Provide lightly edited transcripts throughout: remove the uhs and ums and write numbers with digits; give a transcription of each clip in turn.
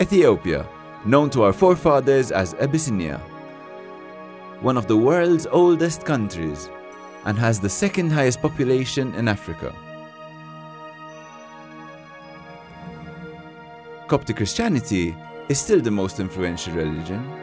Ethiopia, known to our forefathers as Abyssinia, one of the world's oldest countries, and has the second highest population in Africa. Coptic Christianity is still the most influential religion.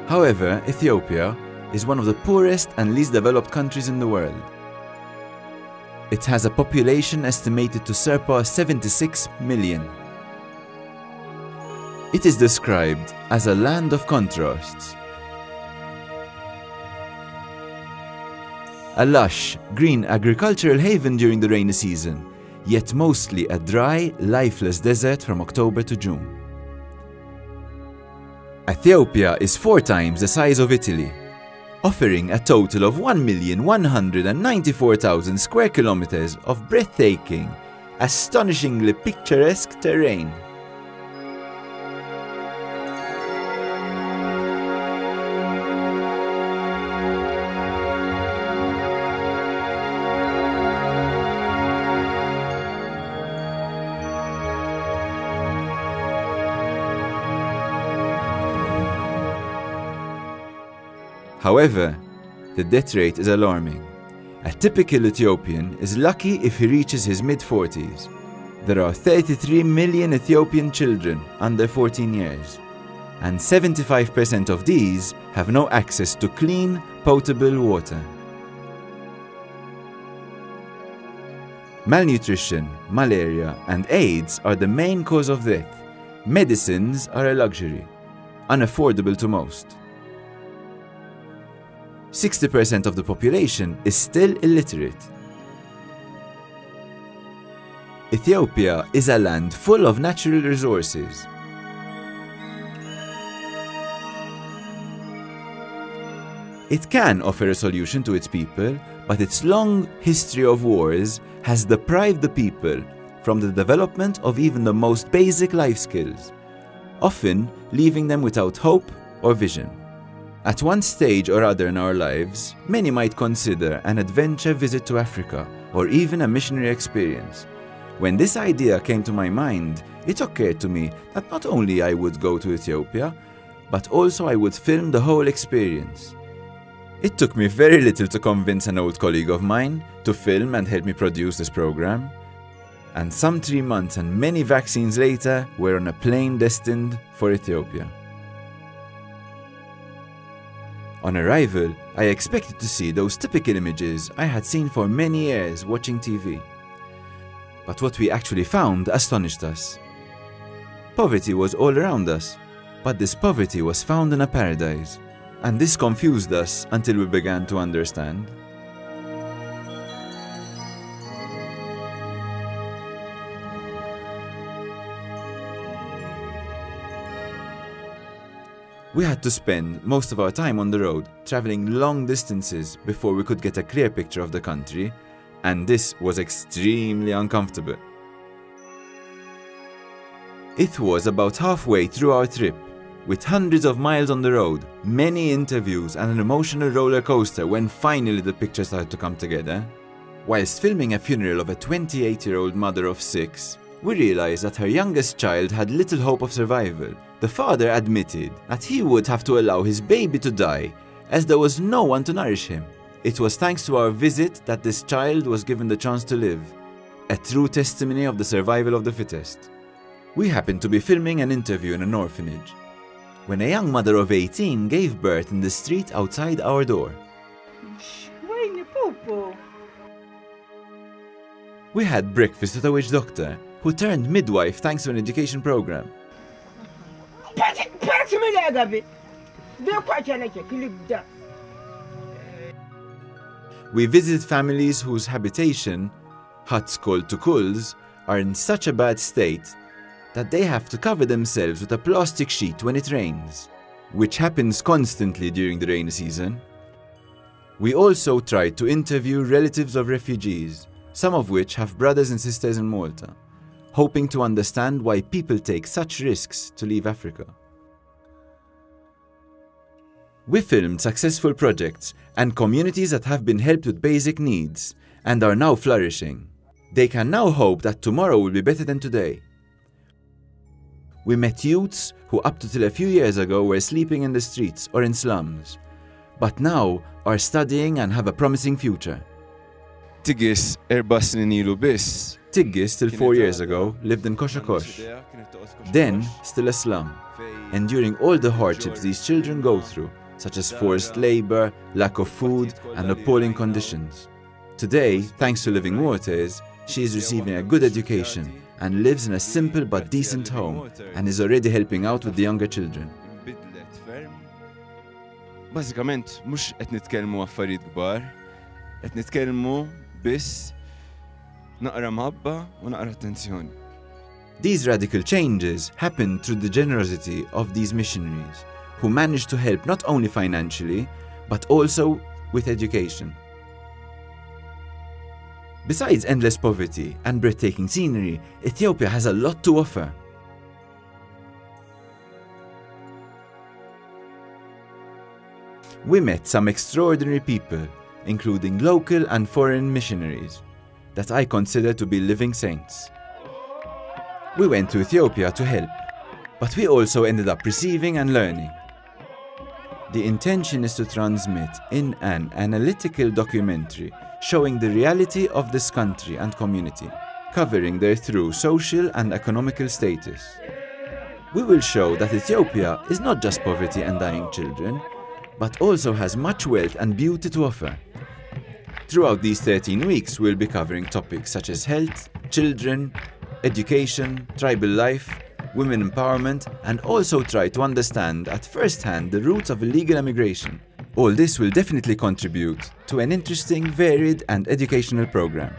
However, Ethiopia is one of the poorest and least developed countries in the world. It has a population estimated to surpass 76 million. It is described as a land of contrasts. A lush, green agricultural haven during the rainy season, yet mostly a dry, lifeless desert from October to June. Ethiopia is 4 times the size of Italy, offering a total of 1,194,000 square kilometers of breathtaking, astonishingly picturesque terrain. However, the death rate is alarming. A typical Ethiopian is lucky if he reaches his mid-40s. There are 33 million Ethiopian children under 14 years, and 75% of these have no access to clean, potable water. Malnutrition, malaria, and AIDS are the main cause of death. Medicines are a luxury, unaffordable to most. 60% of the population is still illiterate. Ethiopia is a land full of natural resources. It can offer a solution to its people, but its long history of wars has deprived the people from the development of even the most basic life skills, often leaving them without hope or vision. At one stage or other in our lives, many might consider an adventure visit to Africa or even a missionary experience. When this idea came to my mind, it occurred to me that not only I would go to Ethiopia, but also I would film the whole experience. It took me very little to convince an old colleague of mine to film and help me produce this program. And some 3 months and many vaccines later, we're on a plane destined for Ethiopia. On arrival, I expected to see those typical images I had seen for many years watching TV. But what we actually found astonished us. Poverty was all around us, but this poverty was found in a paradise. And this confused us until we began to understand. We had to spend most of our time on the road, traveling long distances before we could get a clear picture of the country, and this was extremely uncomfortable. It was about halfway through our trip, with hundreds of miles on the road, many interviews and an emotional roller coaster when finally the picture started to come together. Whilst filming a funeral of a 28-year-old mother of 6, we realized that her youngest child had little hope of survival. The father admitted that he would have to allow his baby to die, as there was no one to nourish him. It was thanks to our visit that this child was given the chance to live, a true testimony of the survival of the fittest. We happened to be filming an interview in an orphanage, when a young mother of 18 gave birth in the street outside our door. We had breakfast with a witch doctor, who turned midwife thanks to an education program. We visited families whose habitation, huts called tukuls, are in such a bad state that they have to cover themselves with a plastic sheet when it rains, which happens constantly during the rainy season. We also tried to interview relatives of refugees, some of which have brothers and sisters in Malta, hoping to understand why people take such risks to leave Africa. We filmed successful projects and communities that have been helped with basic needs and are now flourishing. They can now hope that tomorrow will be better than today. We met youths who up to till a few years ago were sleeping in the streets or in slums, but now are studying and have a promising future. Tigis 4 snin ilu biss. Tigis, till 4 years ago, lived in Koshakosh, then still a slum, enduring all the hardships these children go through, such as forced labor, lack of food, and appalling conditions. Today, thanks to Living Waters, she is receiving a good education and lives in a simple but decent home and is already helping out with the younger children. Bażikament mhux qed nitkellmu affarijiet kbar, qed nitkellmu biss naqra mħabba u naqra attenzjoni. These radical changes happen through the generosity of these missionaries, who manage to help not only financially, but also with education. Besides endless poverty and breathtaking scenery, Ethiopia has a lot to offer. We met some extraordinary people, including local and foreign missionaries, that I consider to be living saints. We went to Ethiopia to help, but we also ended up receiving and learning. The intention is to transmit in an analytical documentary showing the reality of this country and community, covering their true social and economical status. We will show that Ethiopia is not just poverty and dying children, but also has much wealth and beauty to offer. Throughout these 13 weeks, we'll be covering topics such as health, children, education, tribal life, women empowerment, and also try to understand at first hand the roots of illegal emigration. All this will definitely contribute to an interesting, varied, and educational program.